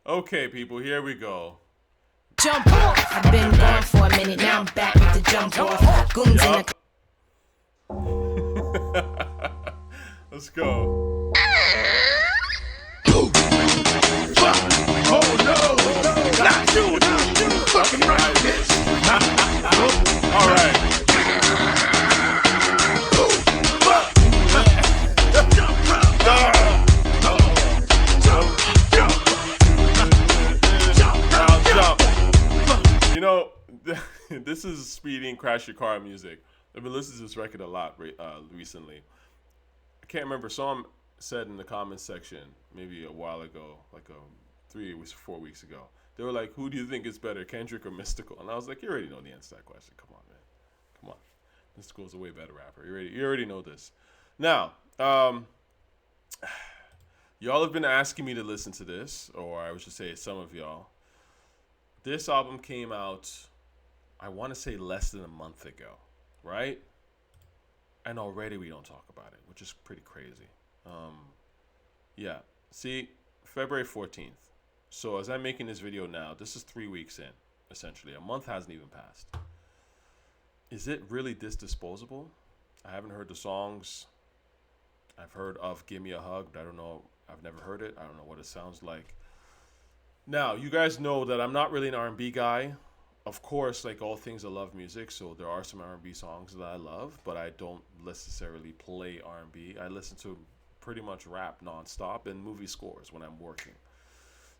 Okay, people, here we go. Jump off. I've been gone for a minute. Now I'm back with the jump off. Goons in the. Let's go. Oh no, not you, fucking right this. All right. You know, this is speeding, crash your car music. I've been listening to this record a lot recently. I can't remember. Someone said in the comments section maybe a while ago, like 3 weeks, 4 weeks ago, they were like, "Who do you think is better, Kendrick or Mystical?" And I was like, "You already know the answer to that question. Come on, man. Come on. Mystical's a way better rapper. You already know this." Now, y'all have been asking me to listen to this, or I should say, some of y'all. This album came out, I want to say, less than a month ago, right? And already we don't talk about it, which is pretty crazy. Yeah. See, February 14th. So as I'm making this video now, this is 3 weeks in, essentially. A month hasn't even passed. Is it really this disposable? I haven't heard the songs. I've heard of Give Me a Hug, but I don't know. I've never heard it. I don't know what it sounds like. Now, you guys know that I'm not really an R&B guy. Of course, like all things, I love music, so there are some R&B songs that I love, but I don't necessarily play R&B. I listen to pretty much rap nonstop and movie scores when I'm working.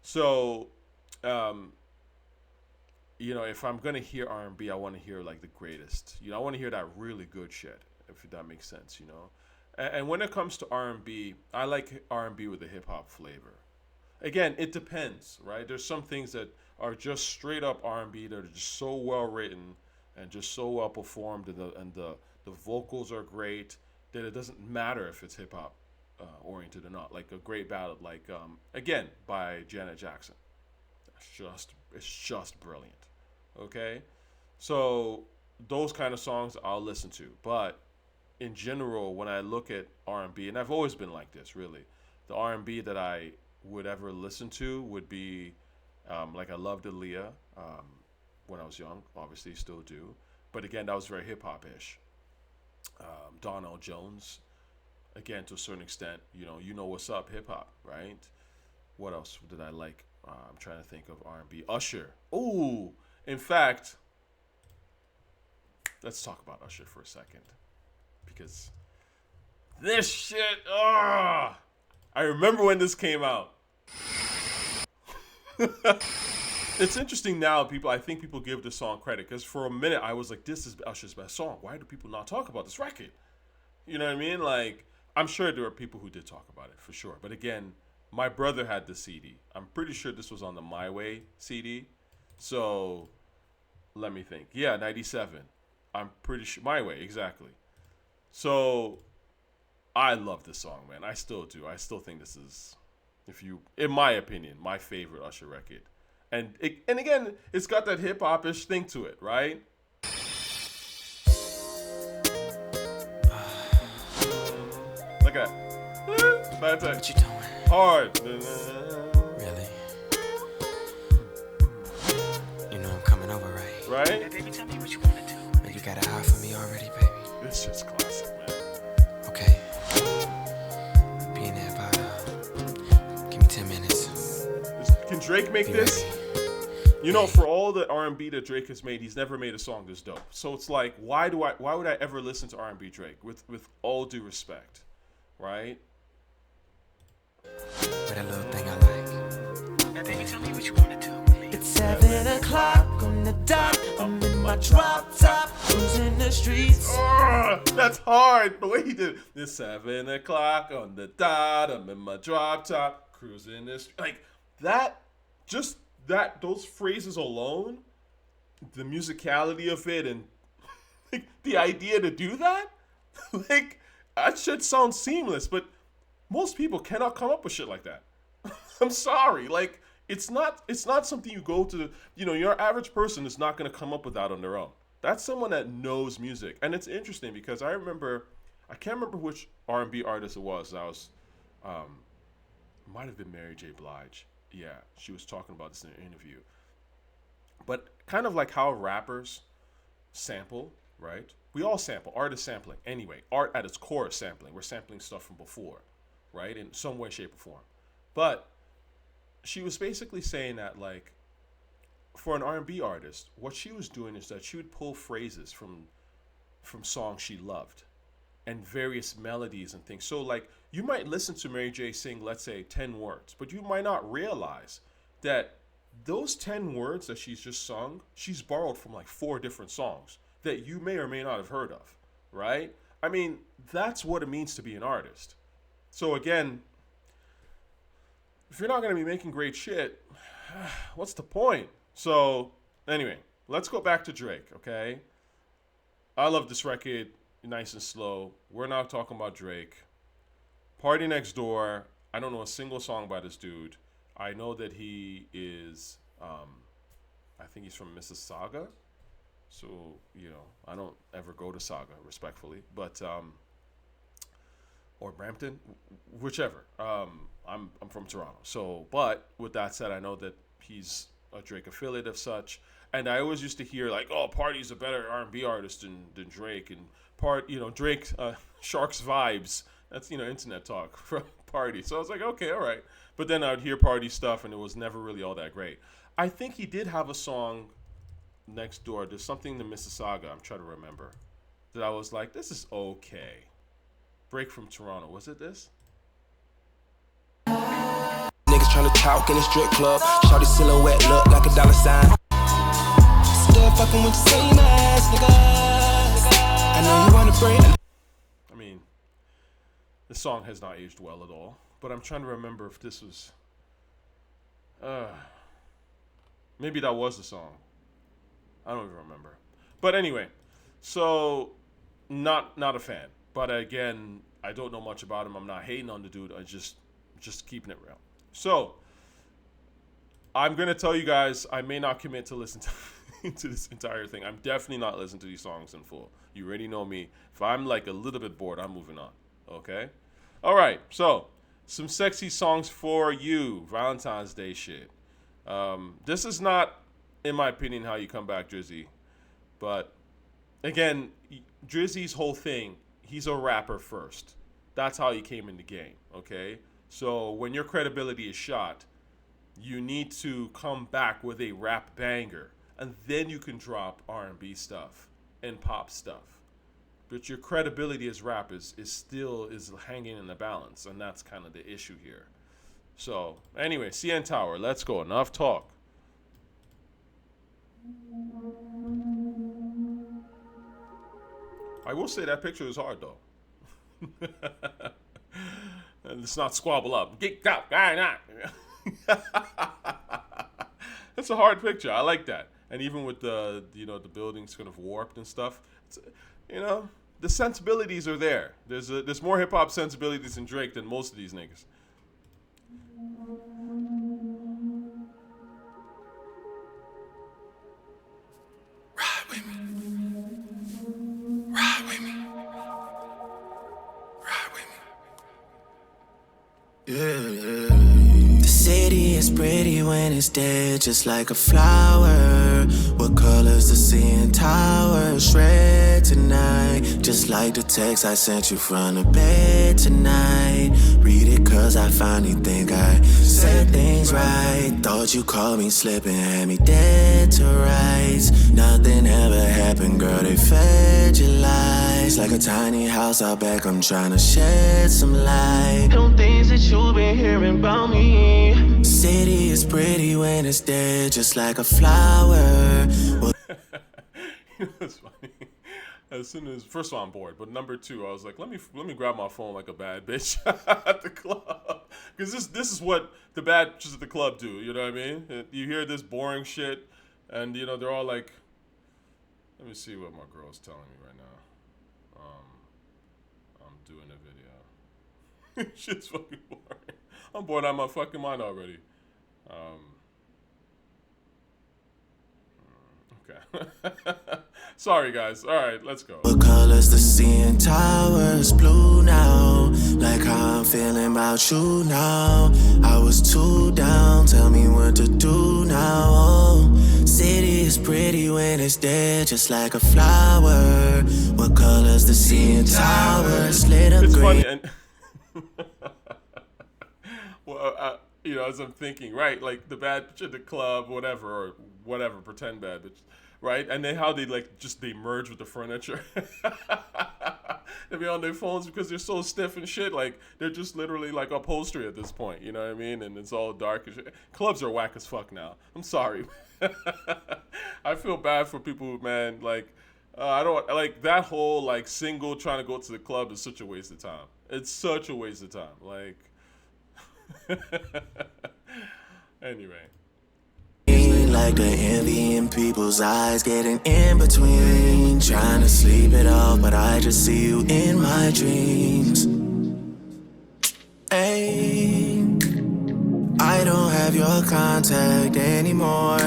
So, if I'm going to hear R&B, I want to hear like the greatest. I want to hear that really good shit, if that makes sense, And when it comes to R&B, I like R&B with a hip-hop flavor. Again, it depends, right? There's some things that are just straight up R&B that are just so well written and just so well performed, and the vocals are great that it doesn't matter if it's hip hop oriented or not. Like a great ballad, like again by Janet Jackson. It's just brilliant. Okay, so those kind of songs I'll listen to, but in general, when I look at R&B, and I've always been like this, really, the R&B that I would ever listen to would be like I loved Aaliyah when I was young, obviously still do, but again that was very hip-hop-ish. Donell Jones, again to a certain extent, you know what's up, hip-hop, right? What else did I like? I'm trying to think of R&B. Usher. Ooh, in fact, let's talk about Usher for a second, because this shit, I remember when this came out. It's interesting now, I think people give this song credit, because for a minute I was like, this is Usher's best song. Why do people not talk about this record? You know what I mean? Like, I'm sure there are people who did talk about it, for sure. But again, my brother had the CD. I'm pretty sure this was on the My Way CD. So, let me think. Yeah, 97. I'm pretty sure. My Way, exactly. So, I love this song, man. I still do. I still think this is, in my opinion, my favorite Usher record. And again, it's got that hip hop-ish thing to it, right? Look at that. What you doing? Hard. Really? You know I'm coming over, right? Right? Hey, baby, tell me what you wanna do. You got a high for me already, baby? This shit's classic, man. Okay. Be in there about, give me 10 minutes. Can Drake make this? Ready. For all the R&B that Drake has made, he's never made a song this dope. So it's like, why would I ever listen to R&B Drake? With all due respect, right? With that little thing I like. Now, baby, tell me what you wanna do. It's 7 o'clock on the dot. I'm in my drop top, cruising the streets. That's hard. The way he did it. It's 7 o'clock on the dot. I'm in my drop top, cruising this. Like that. Just that. Those phrases alone, the musicality of it, and like the idea to do that, like that shit sounds seamless. But most people cannot come up with shit like that. I'm sorry. Like. It's not something you go to, your average person is not going to come up with that on their own. That's someone that knows music. And it's interesting because I can't remember which R&B artist it was. Might have been Mary J. Blige. Yeah, she was talking about this in an interview. But kind of like how rappers sample, right? We all sample. Art is sampling. Anyway, art at its core is sampling. We're sampling stuff from before, right? In some way, shape, or form. But she was basically saying that, like, for an R&B artist, what she was doing is that she would pull phrases from songs she loved and various melodies and things. So, like, you might listen to Mary J sing, let's say, 10 words, but you might not realize that those 10 words that she's just sung, she's borrowed from like 4 different songs that you may or may not have heard of, right? I mean, that's what it means to be an artist. So again, if you're not going to be making great shit, what's the point? So anyway, let's go back to Drake, okay? I love this record, nice and slow. We're not talking about Drake. Partynextdoor, I don't know a single song by this dude. I know that he is, I think he's from Mississauga. So, you know, I don't ever go to Saga, respectfully. But, or Brampton, whichever. I'm from Toronto. So, but with that said, I know that he's a Drake affiliate of such. And I always used to hear like, oh, Party's a better R&B artist than Drake. And Drake, Sharks Vibes. That's, internet talk from Party. So I was like, okay, all right. But then I'd hear Party stuff, and it was never really all that great. I think he did have a song next door. There's something to Mississauga, I'm trying to remember, that I was like, this is okay. Break from Toronto. Was it this? Niggas tryna talk in a strip club. Shawty silhouette look like a dollar sign. Still fucking with the same ass, nigga. I know you wanna break. I mean, the song has not aged well at all. But I'm trying to remember if this was... maybe that was the song. I don't even remember. But anyway, so not a fan. But again, I don't know much about him. I'm not hating on the dude. I just keeping it real. So I'm going to tell you guys, I may not commit to listen to this entire thing. I'm definitely not listening to these songs in full. You already know me. If I'm like a little bit bored, I'm moving on. Okay? All right. So some sexy songs for you. Valentine's Day shit. This is not, in my opinion, how you come back, Drizzy. But again, Drizzy's whole thing, he's a rapper first. That's how he came in the game, okay? So when your credibility is shot, you need to come back with a rap banger, and then you can drop R&B stuff and pop stuff. But your credibility as rap is still hanging in the balance, and that's kind of the issue here. So anyway, CN Tower, let's go. Enough talk. I will say that picture is hard though. And let's not squabble up. Get out, guy, not. That's a hard picture. I like that. And even with the buildings kind of warped and stuff, it's, the sensibilities are there. There's more hip hop sensibilities in Drake than most of these niggas. Ride with me. Ride with me. Ride with me. Yeah. The city is pretty when it's dead, just like a flower. What color's the CN Tower? It's red tonight, just like the text I sent you from the bed tonight. Read it cause I finally think I said things right. Thought you called me slipping, had me dead to rights. Nothing ever happened, girl, they fed your lies. Like a tiny house out back, I'm trying to shed some light on things that you've been hearing about me. City is pretty when it's dead, just like a flower. That's funny. As soon as, first of all, I'm bored, but number two, I was like, let me grab my phone like a bad bitch at the club, because this is what the bad bitches at the club do. You know what I mean? You hear this boring shit, and they're all like, let me see what my girl's telling me right now. I'm doing a video. Shit's fucking boring. I'm bored out of my fucking mind already. Okay. Sorry, guys. All right, let's go. What color's the CN Tower? It's blue now. Like like how I'm feeling about you now. I was too down, tell me what to do now. Oh, city is pretty when it's dead, just like a flower. What color's the CN Tower? Lit up It's green. funny, and well, you know, as I'm thinking, right, like the bad bitch at the club, whatever, or whatever, pretend bad bitch, right? And then how they like just they merge with the furniture. They be on their phones because they're so stiff and shit. Like they're just literally like upholstery at this point. You know what I mean? And it's all dark and shit. Clubs are whack as fuck now. I'm sorry. I feel bad for people who, man, like I don't like that whole like single trying to go to the club is such a waste of time. It's such a waste of time. Like anyway. Like the envy in people's eyes, getting in between, trying to sleep it off, but I just see you in my dreams. Hey, I don't have your contact anymore.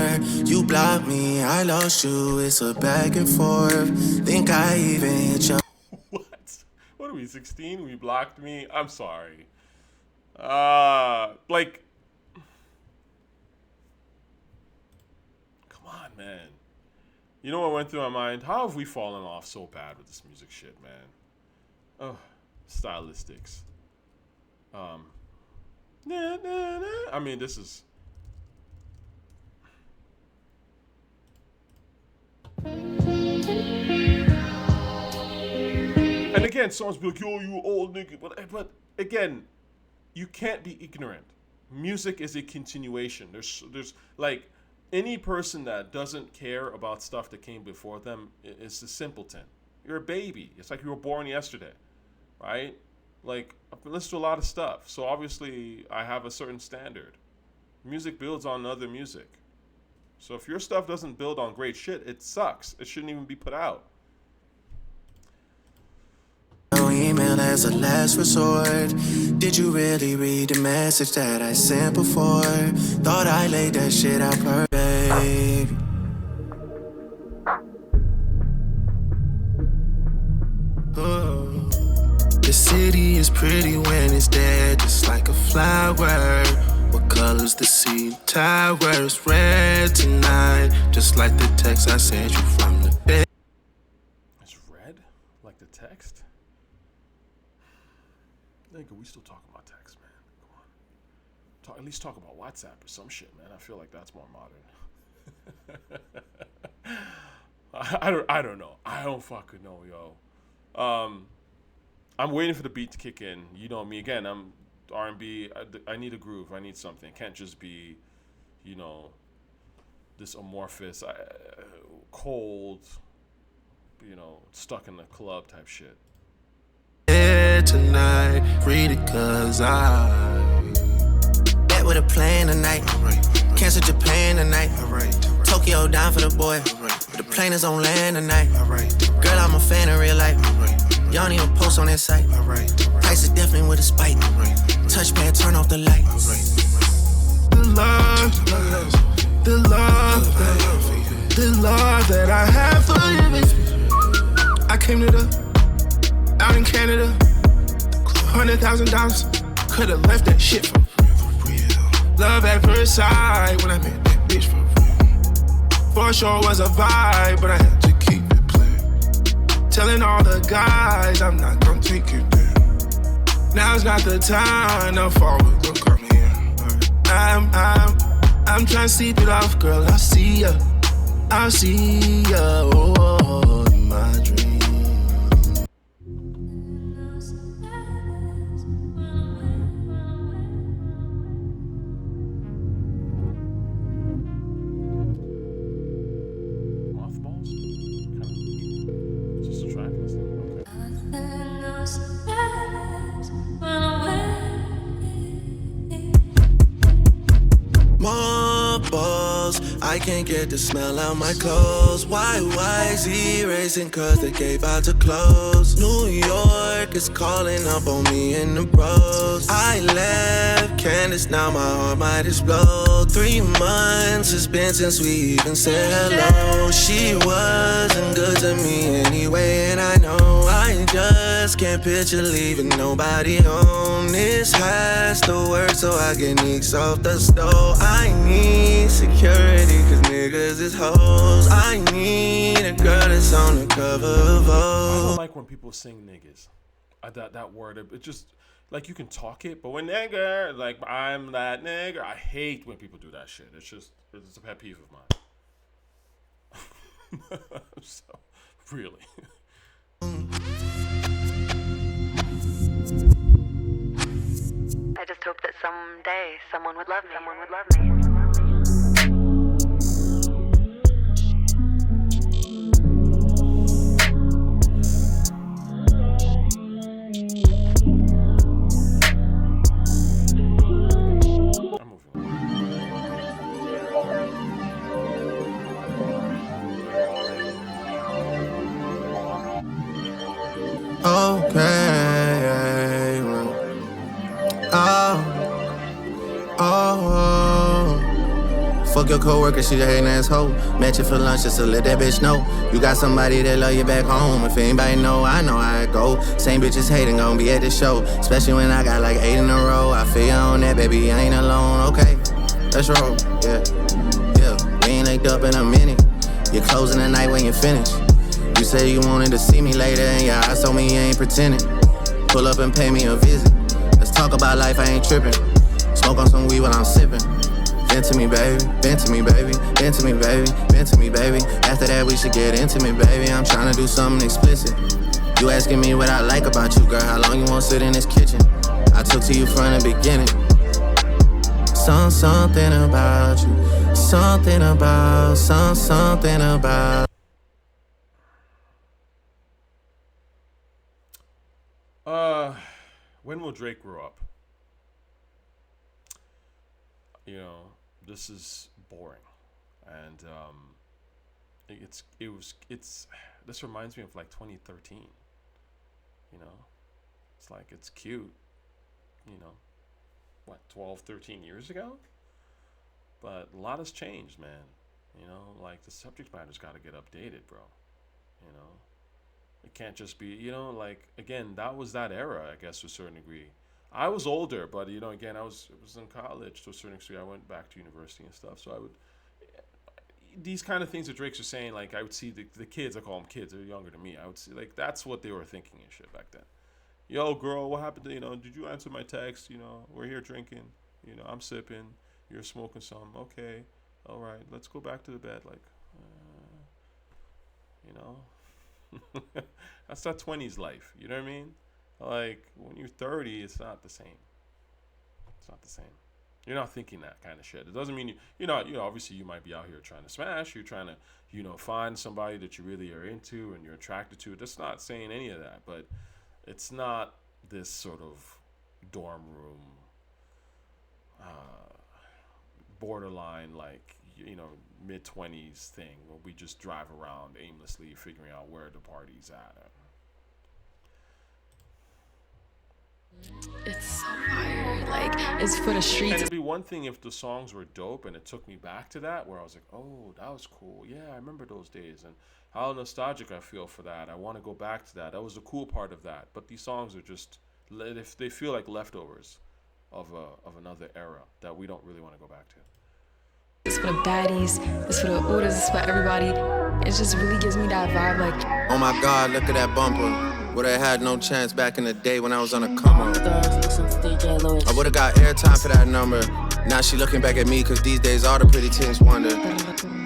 You blocked me, I lost you, it's a back and forth. Think I even hit your What? What are we, 16? We blocked me? I'm sorry. Like, come on, man. You know what went through my mind? How have we fallen off so bad with this music shit, man? Oh, Stylistics. Nah. I mean, this is... And again, someone's be like, yo, you old nigga. But again, you can't be ignorant. Music is a continuation. There's like any person that doesn't care about stuff that came before them is a simpleton. You're a baby. It's like you were born yesterday, right? Like I've been listening to a lot of stuff, so obviously I have a certain standard. Music builds on other music. So if your stuff doesn't build on great shit, it sucks. It shouldn't even be put out. email as a last resort. Did you really read the message that I sent before? Thought I laid that shit out perfect, baby. Oh. The city is pretty when it's dead, just like a flower. What color's the sea tower? It's red tonight, just like the text I sent you from the bed. It's red? Like the text? Nigga, we still talking about text, man. Come on. At least talk about WhatsApp or some shit, man. I feel like that's more modern. I don't know. I don't fucking know, yo. I'm waiting for the beat to kick in. You know me again. I'm R&B. I need a groove. I need something. It can't just be, you know, this amorphous, cold, you know, stuck in the club type shit. Tonight, read it cause I met with a plane tonight. Cancel Japan tonight. Tokyo down for the boy. The plane is on land tonight. Girl, I'm a fan in real life. Y'all don't even post on that site. Price is definitely with a spike. Touchpad, turn off the lights. The love that I have for you. I came to the out in Canada. $100,000. Could've left that shit for real. Love at first sight when I met that bitch for real. For sure was a vibe, but I had to keep it playing. Telling all the guys I'm not gonna take it there. Now's not the time to forward, don't come here. I'm trying to see through love, girl. I'll see ya, oh, in my dream. Mothballs? Just a track listing. Okay. Mothballs, I can't get the smell out my clothes. YYZ racing cause they gave out to close. New York is calling up on me and the bros. I left Candace, now my heart might explode. 3 months been suspense since we even said hello. She wasn't good to me anyway, and I know I just can't picture leaving nobody home. This has to work so I can ease off the stove. I need security, cause niggas is hoes. I need a girl that's on the cover of Vogue. I don't like when people sing niggas. That word, it just, like, you can talk it, but when nigger, like, I'm that nigger, I hate when people do that shit. It's a pet peeve of mine. So, really. I just hope that someday someone would love me. Someone would love me. Okay. Oh. Fuck your coworker, she a hating asshole. Met you for lunch just to let that bitch know you got somebody that love you back home. If anybody know, I know how it go. Same bitches hating, gon' be at the show. Especially when I got like 8 in a row. I feel you on that, baby, I ain't alone. Okay, let's roll, yeah. We ain't linked up in a minute. You're closing the night when you finish. You say you wanted to see me later, and your eyes told me you ain't pretending. Pull up and pay me a visit. Let's talk about life, I ain't tripping. Smoke on some weed while I'm sipping. Vent to me, baby, vent to me, baby, vent to me, baby, vent to me, baby. After that, we should get intimate, baby. I'm trying to do something explicit. You asking me what I like about you, girl. How long you wanna sit in this kitchen? I took to you from the beginning. Something about you. Something about. When will Drake grow up? You know, this is boring, and this reminds me of like 2013. You know, it's like, it's cute. You know, what, 12, 13 years ago? But a lot has changed, man. You know, like, the subject matter's got to get updated, bro. You know, it can't just be, you know, like, again, that was that era, I guess, to a certain degree. I was older, but, you know, again, I was in college to a certain extent. I went back to university and stuff, so I would, these kind of things that Drake's are saying, like, I would see the kids, I call them kids, they're younger than me, I would see, like, that's what they were thinking and shit back then. Yo, girl, what happened to, you know, did you answer my text? You know, we're here drinking, you know, I'm sipping, you're smoking some, okay, all right, let's go back to the bed, like, you know, that's that 20s life, you know what I mean? Like, when you're 30, it's not the same. It's not the same. You're not thinking that kind of shit. It doesn't mean you're not, you know, obviously you might be out here trying to smash, you're trying to, you know, find somebody that you really are into and you're attracted to. That's not saying any of that, but it's not this sort of dorm room, borderline, like, you know, mid-20s thing where we just drive around aimlessly figuring out where the party's at. It's so fire. Like, it's for the And streets. it'd be one thing if the songs were dope and it took me back to that, where I was like, oh, that was cool. Yeah, I remember those days. And how nostalgic I feel for that. I want to go back to that. That was the cool part of that. But these songs are just, if they feel like leftovers of another era that we don't really want to go back to. It's for the baddies. It's for the orders. It's for everybody. It just really gives me that vibe. Like, Oh my God, look at that bumper. Would've had no chance back in the day when I was on a come up. I would've got airtime for that number. Now she looking back at me, cause these days all the pretty things wonder.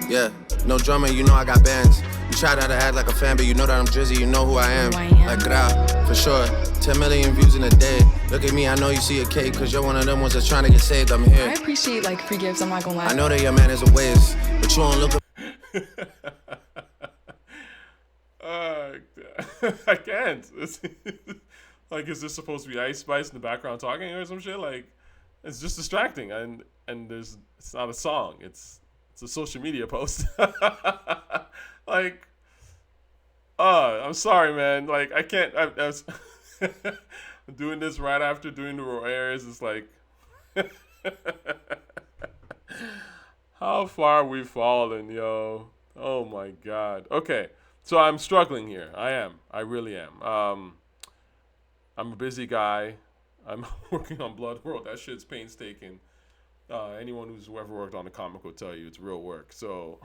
Yeah, no drummer, you know I got bands. You try not to act like a fan, but you know that I'm Drizzy, you know who I am. Like Gra, for sure. 10 million views in a day. Look at me, I know you see a cake, cause you're one of them ones that's trying to get saved, I'm here. I appreciate, like, free gifts. I'm not gonna lie. I know that your man is a ways, but you don't look I can't. Like, is this supposed to be Ice Spice in the background talking or some shit? Like, it's just distracting, and it's not a song. It's a social media post. Like, I'm sorry, man. Like, I can't. I was doing this right after doing the raw airs. It's like, How far we've fallen, yo. Oh my God. Okay, so I'm struggling here. I am. I really am. I'm a busy guy. I'm working on Blood World. That shit's painstaking. Anyone who's ever worked on a comic will tell you it's real work. So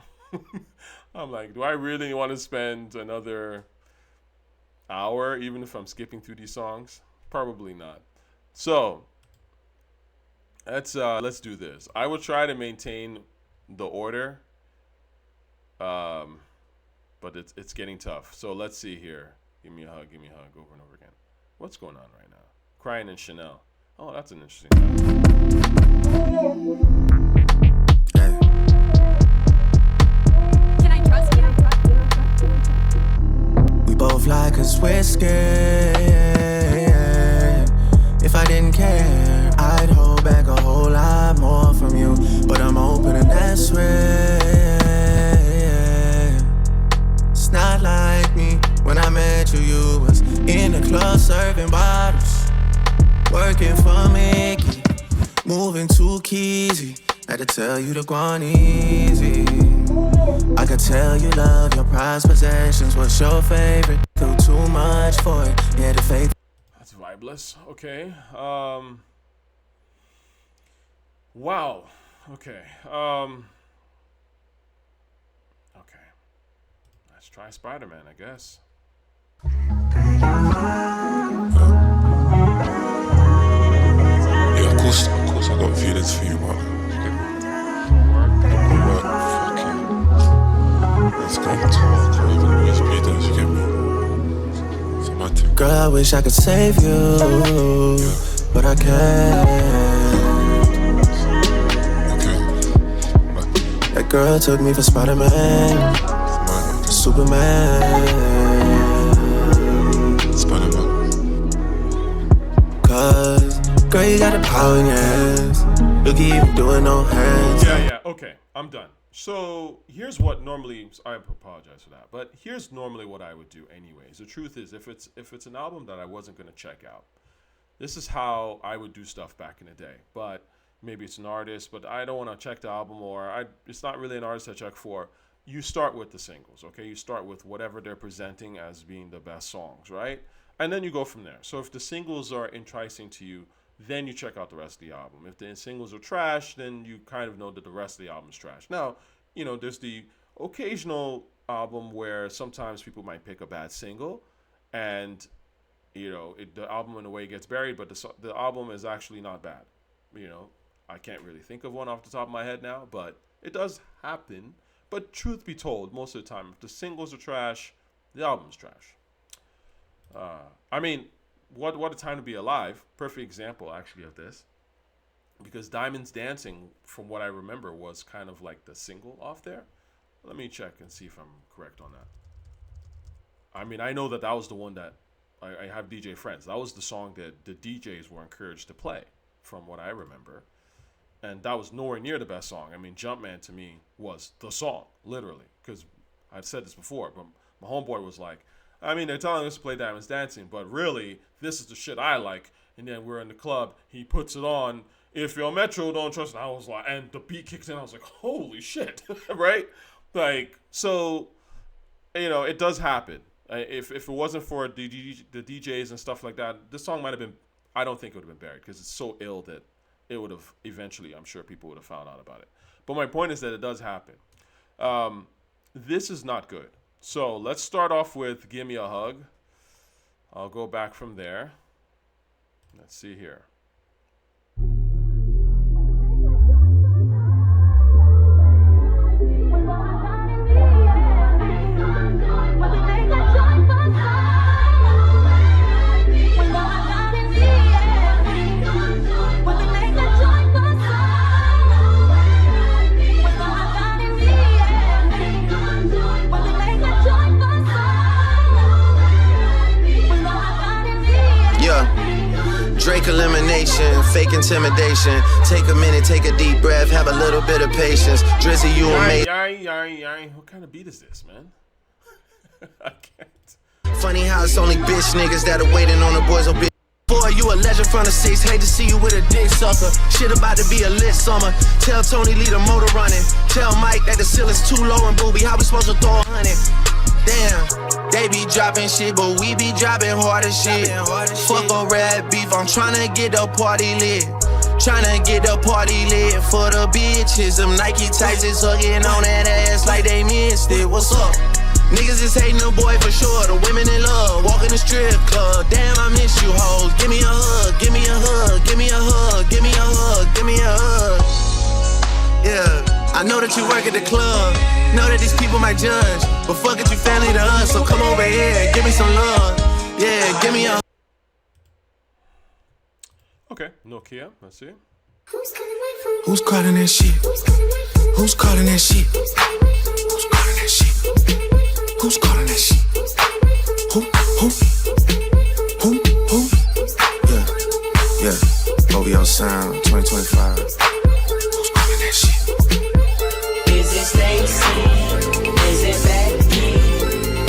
I'm like, do I really want to spend another hour, even if I'm skipping through these songs? Probably not. So let's do this. I will try to maintain the order, but it's getting tough. So let's see here. Give me a hug, over and over again. What's going on right now? Crying in Chanel. Oh, that's an interesting topic. Can I trust you? We both lie 'cause we're scared. If I didn't care, I'd hold back a whole lot more from you. But I'm open and that's rare. It's not like me. When I met you, you was in the club serving bottles. Working for Mickey, moving too easy. Had to tell you to go on easy. I could tell you love your prized possessions. What's your favorite? Do too much for it. Yeah, the faith. That's vibeless. Okay. Wow. Okay. Okay. Let's try Spider-Man, I guess. Yeah, of course, I got feelings for you, but it's got to always be there, you get me? It's a matter. Girl, I wish I could save you, but I can't. Okay. That girl took me for Spider-Man, Superman. Spider-Man. Cause, girl, you got the power in your hands. You can even do it no hands. Yeah. Okay. I'm done. So here's what normally, I apologize for that, but here's normally what I would do anyways. The truth is, if it's an album that I wasn't going to check out, this is how I would do stuff back in the day. But maybe it's an artist, but I don't want to check the album, or it's not really an artist I check for. You start with the singles, okay? You start with whatever they're presenting as being the best songs, right? And then you go from there. So if the singles are enticing to you, then you check out the rest of the album. If the singles are trash, then you kind of know that the rest of the album is trash. Now, there's the occasional album where sometimes people might pick a bad single, and the album in a way gets buried, but the album is actually not bad. I can't really think of one off the top of my head now, but it does happen. But truth be told, most of the time, if the singles are trash, the album's trash. What a time to be alive. Perfect example, actually, of this. Because Diamonds Dancing, from what I remember, was kind of like the single off there. Let me check and see if I'm correct on that. I know that was the one that I have DJ friends. That was the song that the DJs were encouraged to play, from what I remember. And that was nowhere near the best song. Jumpman to me was the song, literally. Because I've said this before, but my homeboy was like, they're telling us to play Diamonds Dancing, but really, this is the shit I like. And then we're in the club, he puts it on. If your Metro don't trust it, I was like, and the beat kicks in, I was like, holy shit, right? So, it does happen. If it wasn't for the DJs and stuff like that, this song might have been, I don't think it would have been buried, because it's so ill that it would have eventually, I'm sure people would have found out about it. But my point is that it does happen. This is not good. So let's start off with Gimme a Hug. I'll go back from there. Let's see here. Drake elimination, fake intimidation. Take a minute, take a deep breath, have a little bit of patience. Drizzy, you amazing. What kind of beat is this, man? I can't. Funny how it's only bitch niggas that are waiting on the boys will be. Boy, you a legend from the 6, hate to see you with a dick sucker. Shit about to be a lit summer. Tell Tony leave the motor running. Tell Mike that the ceiling's too low and booby, how we supposed to throw 100? Damn, they be dropping shit, but we be dropping hard as shit. Fuck a red beef, I'm tryna get the party lit. Tryna get the party lit for the bitches. Them Nike tights is hugging on that ass like they missed it. What's up? Niggas is hating the boy for sure. The women in love, walk in the strip club. Damn, I miss you hoes. Give me a hug, give me a hug, give me a hug, give me a hug, give me a hug. Yeah, I know that you work at the club. Know that these people might judge, but fuck it, you family to us. So come over here, give me some love. Yeah, give me a. Okay, Nokia. Let's see. Who's calling that shit? Who's calling that shit? Who's calling that shit? Who's calling that shit? Who? Yeah. OVO Sound 2025. Who's calling that shit? Is it Stacy? Is it Becky?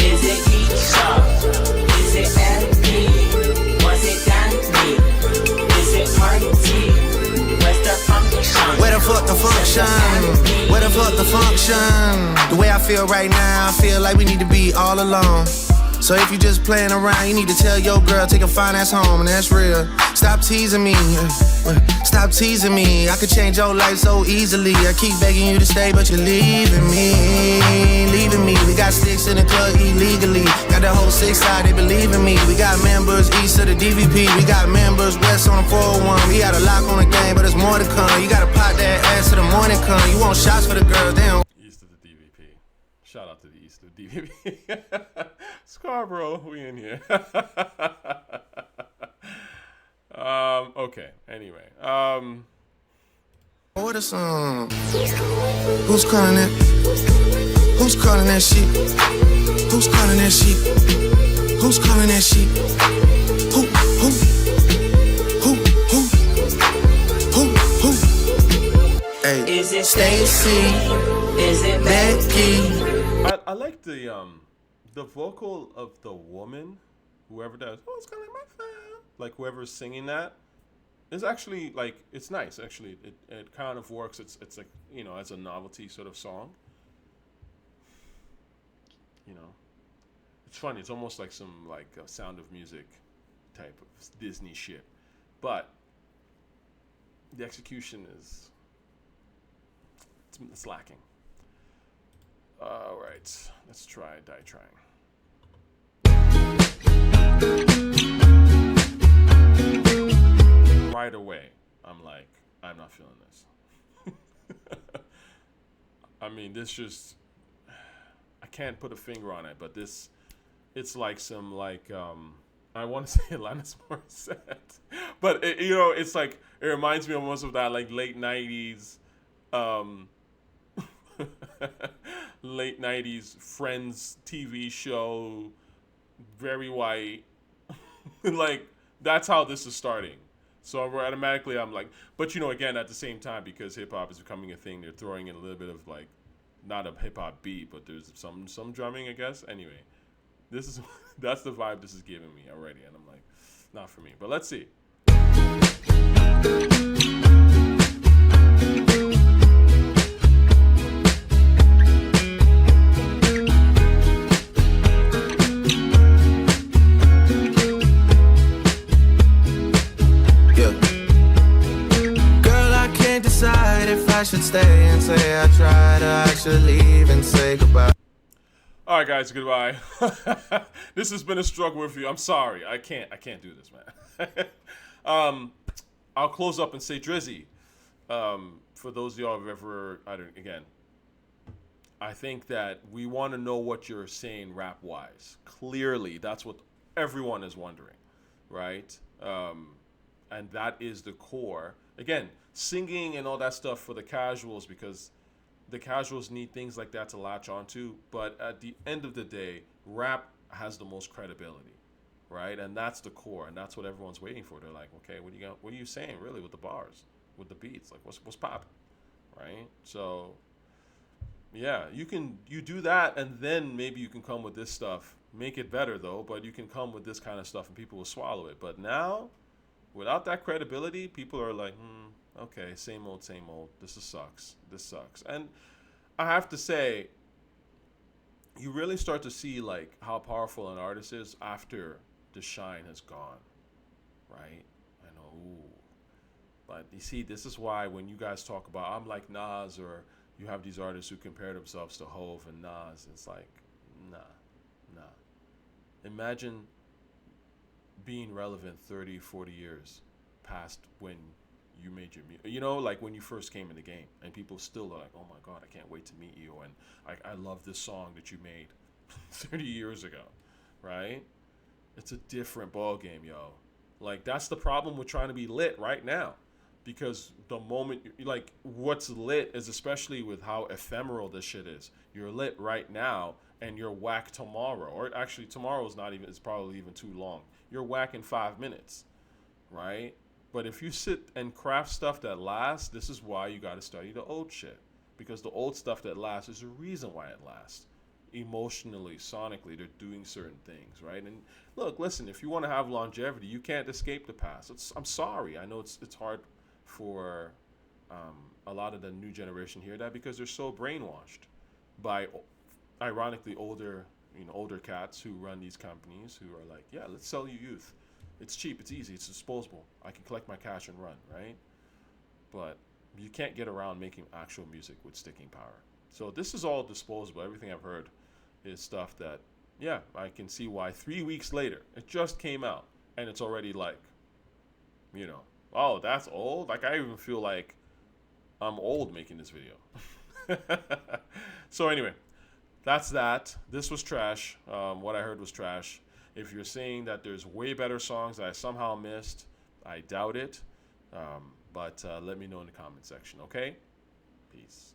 Is it Keisha? Is it Abby? Was it Danny? Is it Party? Where's the function? Where the fuck the function? Where the fuck the function? The way I feel right now, I feel like we need to be all alone. So if you just playing around, you need to tell your girl, take a fine ass home, and that's real. Stop teasing me, stop teasing me. I could change your life so easily. I keep begging you to stay, but you're leaving me. We got sticks in the club illegally. Got the whole 6 side, they believe in me. We got members east of the DVP. We got members west on the 401. We got a lock on the game, but there's more to come. You gotta pop that ass till the morning come. You want shots for the girls, they don't. East of the DVP. Shout out to the East of the DVP. Scarborough, we in here. Okay, anyway. Order some. Who's calling that? Who's calling that shit? Who's calling that shit? Who's calling that shit? Who? Hey, Is it Stacy? Is it Becky? I like the vocal of the woman, whoever does. Oh, it's kind of like my fan. Like whoever's singing that is actually like it's nice. Actually, it kind of works. It's like, you know, as a novelty sort of song. You know, it's funny. It's almost like some like Sound of Music type of Disney shit, but the execution is it's lacking. All right, let's try Die Trying. Right away, I'm like, I'm not feeling this. I mean, this just, I can't put a finger on it, but this, it's like some like, I want to say Alanis Morissette, but it, you know, it's like, it reminds me almost of that like late 90s, late 90s Friends TV show, very white. Like, that's how this is starting. So automatically I'm like, but you know, again, at the same time, because hip hop is becoming a thing, they're throwing in a little bit of like, not a hip hop beat, but there's some drumming, I guess. Anyway, this is that's the vibe this is giving me already, and I'm like, not for me. But let's see. I should stay and say I tried, or I should leave and say goodbye. All right, guys, goodbye. This has been a struggle with you. I'm sorry. I can't do this, man. I'll close up and say, Drizzy, for those of y'all who've ever, I think that we want to know what you're saying rap-wise. Clearly, that's what everyone is wondering, right? And that is the core. Again, singing and all that stuff for the casuals, because the casuals need things like that to latch onto. But at the end of the day, rap has the most credibility, right? And that's the core, and that's what everyone's waiting for. They're like, okay, what are you saying really with the bars, with the beats? Like, what's popping, right? So, yeah, you do that, and then maybe you can come with this stuff. Make it better though, but you can come with this kind of stuff, and people will swallow it. But now, Without that credibility, people are like, okay, same old, same old. This sucks. This sucks. And I have to say, you really start to see like how powerful an artist is after the shine has gone, right? I know. Ooh. But you see, this is why when you guys talk about I'm like Nas, or you have these artists who compare themselves to Hove and Nas, it's like, nah. Imagine being relevant 30, 40 years past when you made your music. You know, like when you first came in the game, and people still are like, oh my God, I can't wait to meet you, and I love this song that you made 30 years ago, right? It's a different ball game, yo. Like, that's the problem with trying to be lit right now. Because the moment, like, what's lit is, especially with how ephemeral this shit is. You're lit right now, and you're whack tomorrow. Or actually, tomorrow's not even, it's probably even too long. You're whack in 5 minutes, right? But if you sit and craft stuff that lasts, this is why you got to study the old shit. Because the old stuff that lasts is a reason why it lasts. Emotionally, sonically, they're doing certain things, right? And look, listen, if you want to have longevity, you can't escape the past. I'm sorry. I know it's hard for a lot of the new generation hear that, because they're so brainwashed by, ironically, older cats who run these companies, who are like, yeah, let's sell you youth. It's cheap, it's easy, it's disposable. I can collect my cash and run, right? But you can't get around making actual music with sticking power. So this is all disposable. Everything I've heard is stuff that, yeah, I can see why 3 weeks later, it just came out, and it's already like, you know, oh, that's old? Like, I even feel like I'm old making this video. So anyway, that's that. This was trash. What I heard was trash. If you're saying that there's way better songs that I somehow missed, I doubt it. But let me know in the comment section, okay? Peace.